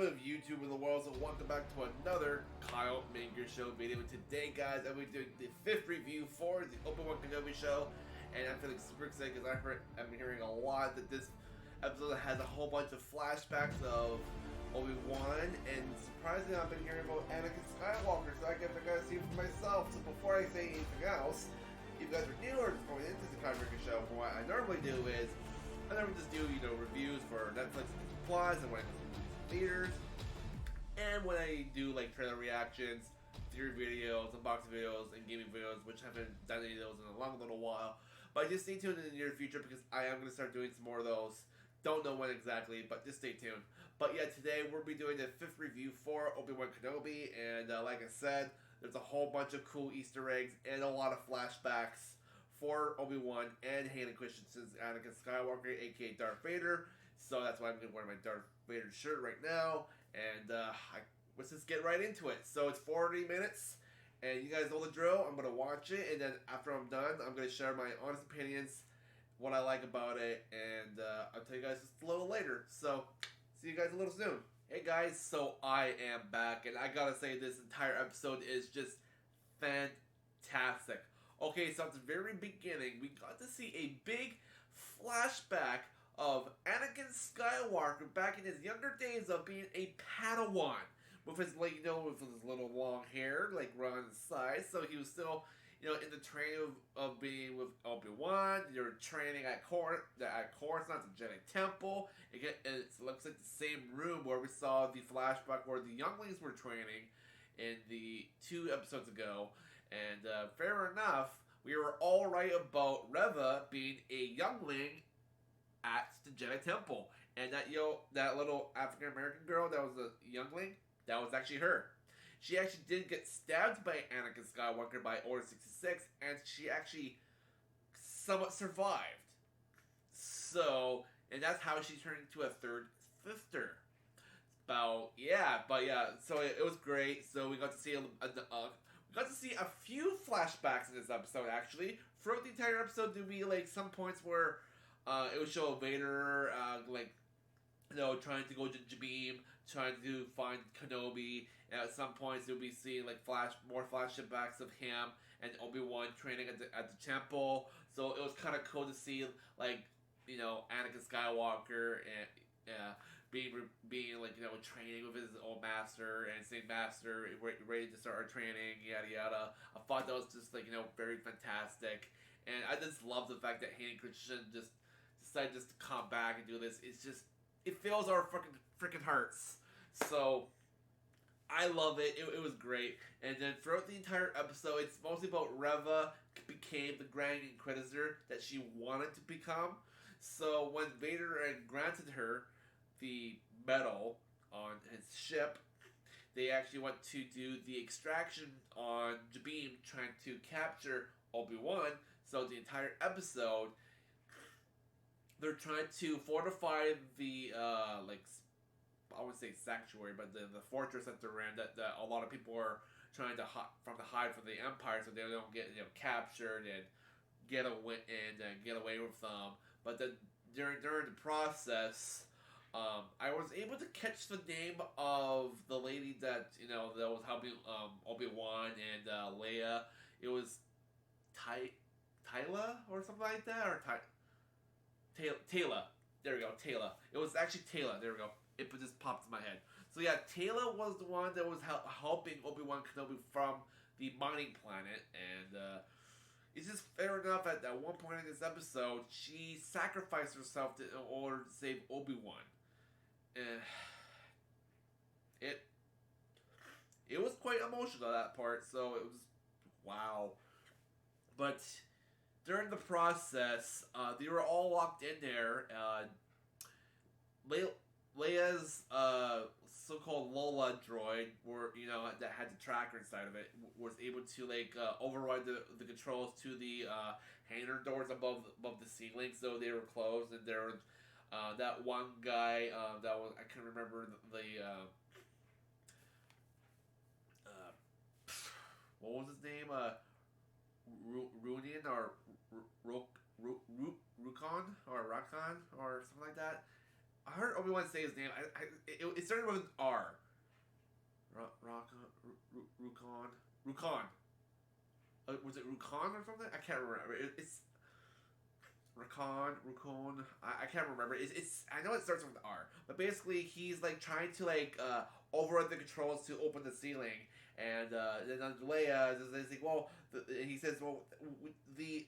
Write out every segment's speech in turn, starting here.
of YouTube in the world, so welcome back to another Kyle Minger Show video. And today, guys, I'm going to be doing the 5th review for the Obi Wan Kenobi show, and I'm feeling super excited because I've been hearing a lot that this episode has a whole bunch of flashbacks of Obi Wan, and surprisingly, I've been hearing about Anakin Skywalker, so I guess I gotta see it for myself. So before I say anything else, if you guys are new or just going into the Kyle Minger Show, what I normally do is I normally just do, reviews for Netflix and Plus, and when I go to theaters, and when I do like trailer reactions, theory videos, unboxing videos, and gaming videos, which I haven't done any of those in a long little while. But just stay tuned in the near future because I am going to start doing some more of those. Don't know when exactly, but just stay tuned. But yeah, today we'll be doing the 5th review for Obi Wan Kenobi, and like I said, there's a whole bunch of cool Easter eggs and a lot of flashbacks for Obi-Wan and Hayden Christensen's Anakin Skywalker, aka Darth Vader. So that's why I'm going to wear my Darth Vader shirt right now. And let's just get right into it. So it's 40 minutes, and you guys know the drill. I'm going to watch it, and then after I'm done, I'm going to share my honest opinions, what I like about it, and I'll tell you guys just a little later. So see you guys a little soon. Hey guys, so I am back, and I gotta say this entire episode is just fantastic. Okay, so at the very beginning, we got to see a big flashback of Anakin Skywalker back in his younger days of being a Padawan. With his, with his little long hair, run on the side. So he was still, in the training of being with Obi Wan. You're training at court, it's not the Jedi Temple. It looks like the same room where we saw the flashback where the younglings were training in the 2 episodes ago. And fair enough, we were all right about Reva being a youngling at the Jedi Temple. And that little African American girl that was a youngling, that was actually her. She actually did get stabbed by Anakin Skywalker by Order 66, and she actually somewhat survived. So, and that's how she turned into a third sister. So it was great. So we got to see a few flashbacks in this episode, actually. Throughout the entire episode, there'll be, some points where it would show Vader, trying to go to Jabim, trying to find Kenobi, and at some points you'll be seeing, more flashbacks of him and Obi-Wan training at the temple. So it was kind of cool to see, Anakin Skywalker and, being training with his old master and saying, "Master, ready to start our training," yada yada. I thought that was just very fantastic, and I just love the fact that Hayden Christensen just decided just to come back and do this. It fills our freaking hearts. So I love it. It was great. And then throughout the entire episode, it's mostly about Reva became the Grand Inquisitor that she wanted to become. So when Vader granted her the medal on his ship, they actually went to do the extraction on Jabim, trying to capture Obi-Wan. So the entire episode, they're trying to fortify the I wouldn't say sanctuary, but the fortress that they're in, that a lot of people are trying to hide from the Empire, so they don't get captured and get away with them. But then during the process, I was able to catch the name of the lady that that was helping Obi-Wan and Leia. It was Tyla or something like that, or Tayla. There we go, Tayla. It was actually Tayla. There we go. It just popped in my head. So yeah, Tayla was the one that was helping Obi-Wan Kenobi from the mining planet, and it's just fair enough that at one point in this episode, she sacrificed herself in order to save Obi-Wan. And it was quite emotional, that part, so it was wow. But during the process, they were all locked in there. Leia's so-called Lola droid, that had the tracker inside of it, was able to override the controls to the hangar doors above the ceiling, so they were closed. And there was that one guy that was, I can't remember what was his name? Runian or Rukon or Rakan or something like that. I heard Obi Wan say his name. It started with an R. Rukon. Was it Rukon or something? I can't remember. It's Rukon. I can't remember. It's I know it starts with an R, but basically he's like trying to like override the controls to open the ceiling, and then Leia is like, well, he says, well, the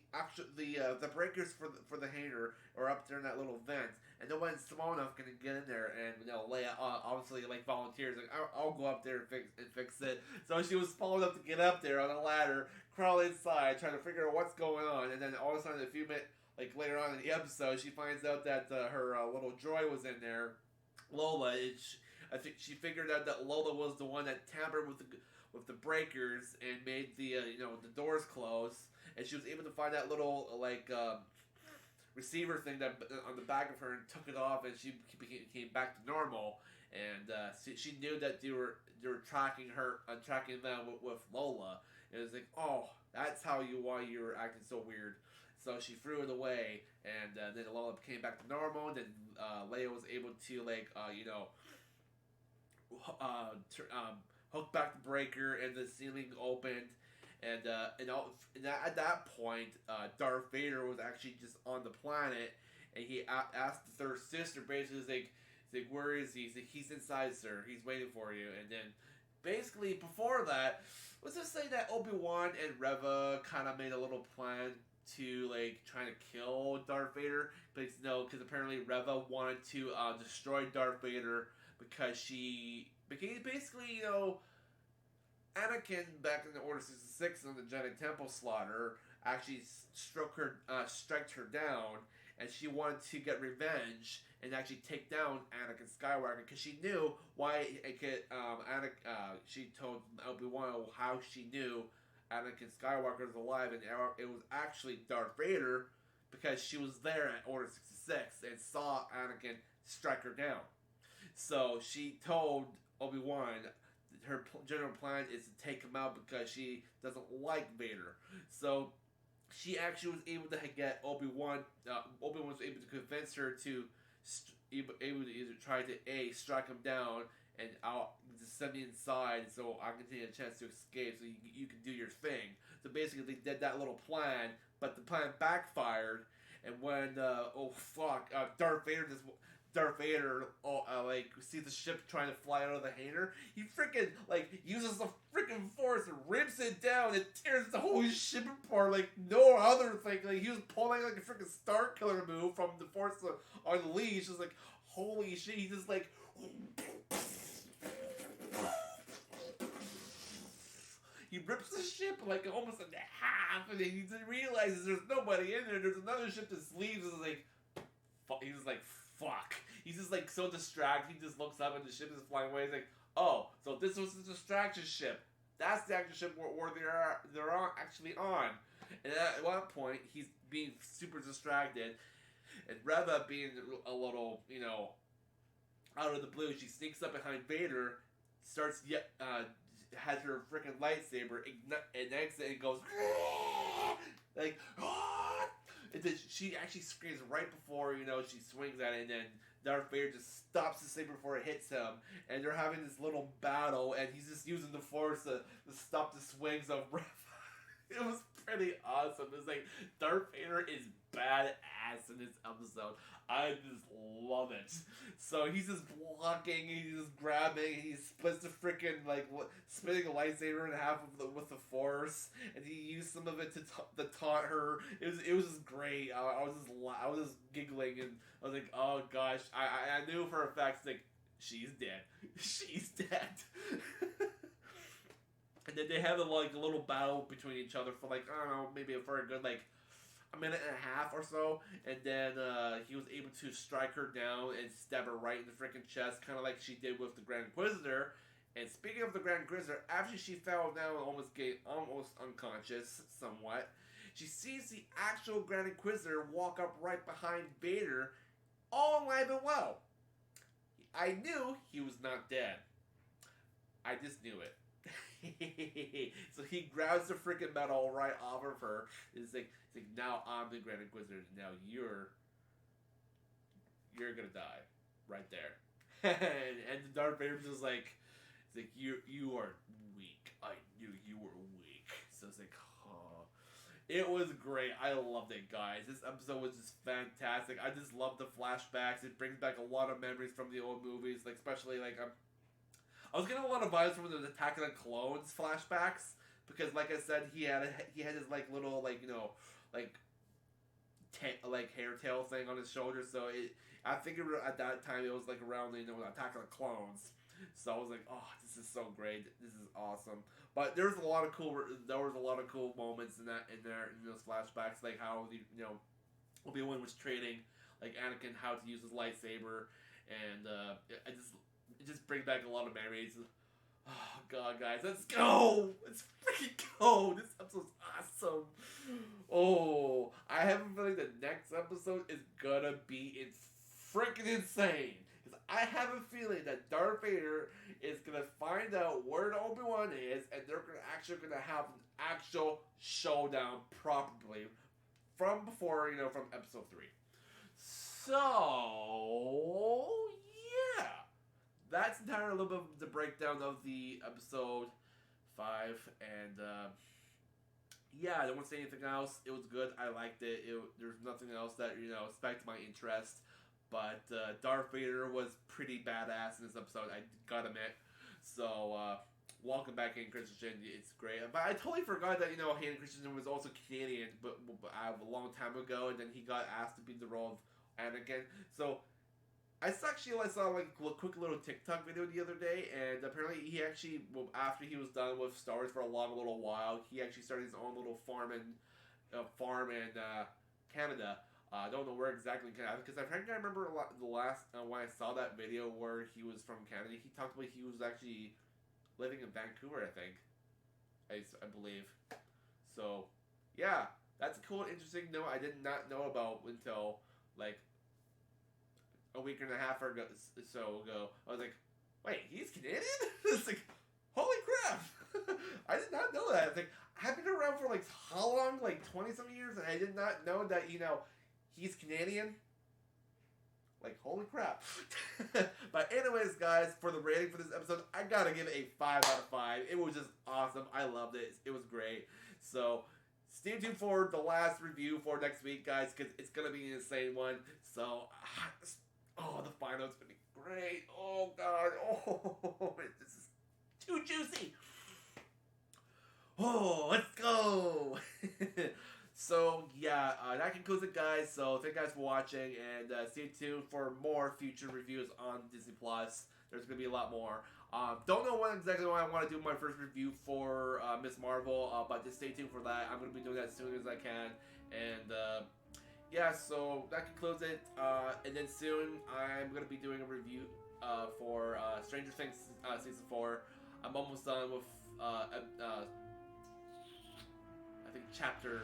breakers for the hangar are up there in that little vent, and no one's small enough can get in there, and Leia obviously like volunteers, like I'll go up there and fix it. So she was small enough to get up there on a ladder, crawl inside, trying to figure out what's going on, and then all of a sudden, a few minutes like later on in the episode, she finds out that her little droid was in there, Lola. I think she figured out that Lola was the one that tampered with the breakers and made the the doors close, and she was able to find that little receiver thing that on the back of her and took it off, and she came back to normal. And she knew that they were tracking them with Lola. It was like, oh, that's why you were acting so weird. So she threw it away, and then Lola came back to normal. And then Leia was able to hook back the breaker, and the ceiling opened. And at that point, Darth Vader was actually just on the planet, and he asked the third sister, basically, he's like, where is he? He's like, he's inside, sir. He's waiting for you. And then, basically, before that, let's just say that Obi-Wan and Reva kind of made a little plan to trying to kill Darth Vader, but because apparently Reva wanted to destroy Darth Vader because basically Anakin back in the Order 66 on the Jedi Temple slaughter actually struck her down, and she wanted to get revenge and actually take down Anakin Skywalker because she knew why she told Obi-Wan how she knew Anakin Skywalker was alive, and it was actually Darth Vader because she was there at Order 66 and saw Anakin strike her down. So she told Obi-Wan her general plan is to take him out because she doesn't like Vader. So she actually was able to get Obi-Wan. Obi-Wan was able to convince her to able to either try to strike him down, and I'll just send me inside so I can take a chance to escape so you can do your thing. So basically they did that little plan, but the plan backfired, and when Darth Vader sees the ship trying to fly out of the hangar, he freaking uses the freaking force and rips it down and tears the whole ship apart like no other thing. He was pulling a freaking Star Killer move from the Force Unleashed. It's like, holy shit, he just he rips the ship almost in half, and then he realizes there's nobody in there. There's another ship that leaves, and he's just like, fuck. He's just so distracted. He just looks up and the ship is flying away. He's like, oh, so this was the distraction ship. That's the actual ship where they're actually on. And at one point, he's being super distracted, and Reva, being a little, out of the blue, she sneaks up behind Vader, starts has her freaking lightsaber, ignites it, and goes and then she actually screams right before she swings at it, and then Darth Vader just stops the saber before it hits him, and they're having this little battle, and he's just using the Force to stop the swings of Reva. It was pretty awesome. It's Darth Vader is badass in this episode. I just love it. So he's just blocking, he's just grabbing, he splits the freaking splitting a lightsaber in half with the Force, and he used some of it to taunt her. It was just great. I was just giggling, and I was like, oh gosh, I knew for a fact she's dead. She's dead. And then they have a little battle between each other for I don't know, maybe for a good a minute and a half or so, and then he was able to strike her down and stab her right in the freaking chest, kind of like she did with the Grand Inquisitor. And speaking of the Grand Inquisitor, after she fell down and almost unconscious somewhat, she sees the actual Grand Inquisitor walk up right behind Vader, all alive and well. I knew he was not dead. I just knew it. So he grabs the freaking medal right off of her. It's like now I'm the Grand Inquisitor. Now you're gonna die. right there. And Darth Vader's just like, it's like, you are weak. I knew you were weak. So it's like, oh. It was great. I loved it, guys. This episode was just fantastic. I just love the flashbacks. It brings back a lot of memories from the old movies, like especially like I was getting a lot of vibes from the Attack of the Clones flashbacks because, like I said, he had his like little like like hair tail thing on his shoulder. So I think at that time it was like around Attack of the Clones. So I was like, oh, this is so great. This is awesome. But there was a lot of cool moments in those flashbacks, like how Obi Wan was training like Anakin how to use his lightsaber, and it just brings back a lot of memories. Oh god, guys, let's go! Let's freaking go! This episode's awesome. Oh, I have a feeling the next episode is gonna be freaking insane. I have a feeling that Darth Vader is gonna find out where Obi-Wan is, and they're gonna have an actual showdown properly from episode 3. So yeah, that's entirely a little bit of the breakdown of the episode 5, and yeah, I don't want to say anything else. It was good. I liked it. There's nothing else that spiked my interest. But Darth Vader was pretty badass in this episode, I gotta admit. So, welcome back, Hayden Christensen. It's great. But I totally forgot that, Hayden Christensen was also Canadian, but a long time ago, and then he got asked to be the role of Anakin. So, I saw like a quick little TikTok video the other day, and apparently he actually, after he was done with Star Wars for a little while, he actually started his own little farm in Canada. I don't know where exactly in Canada, because I think I remember the last when I saw that video where he was from Canada, he talked about he was actually living in Vancouver, I think. I believe. So, yeah, that's a cool, interesting note I did not know about until like a week and a half ago. I was like, wait, he's Canadian? It's like, holy crap! I did not know that. It's like, I've been around for like how long? Like 20-some years, and I did not know that he's Canadian. Like, holy crap. But anyways, guys, for the rating for this episode, I gotta give it a 5 out of 5. It was just awesome. I loved it. It was great. So, stay tuned for the last review for next week, guys, because it's gonna be an insane one. So, the final's gonna be great. Oh, God. Oh, this is too juicy. Oh, let's go. So, yeah, that concludes it, guys. So, thank you guys for watching, and stay tuned for more future reviews on Disney+. There's going to be a lot more. Don't know exactly when I want to do my first review for Ms. Marvel, but just stay tuned for that. I'm going to be doing that as soon as I can. And, yeah, so that concludes it. And then soon, I'm going to be doing a review for Stranger Things Season 4. I'm almost done with, I think, chapter...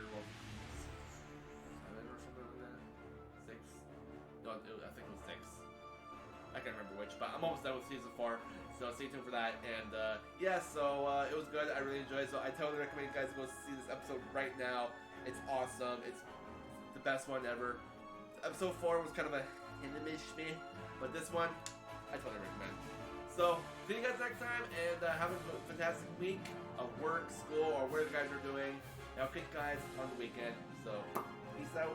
7 or something like that. 6. No, I think it was 6. I can't remember which, but I'm almost done with season 4, so stay tuned for that. And yeah, so it was good. I really enjoyed it, so I totally recommend you guys go see this episode right now. It's awesome. It's the best one ever. Episode 4 was kind of a hit-and-miss-me, but this one, I totally recommend. So, see you guys next time, and have a fantastic week of work, school, or whatever you guys are doing. Now, good guys on the weekend. So, peace out.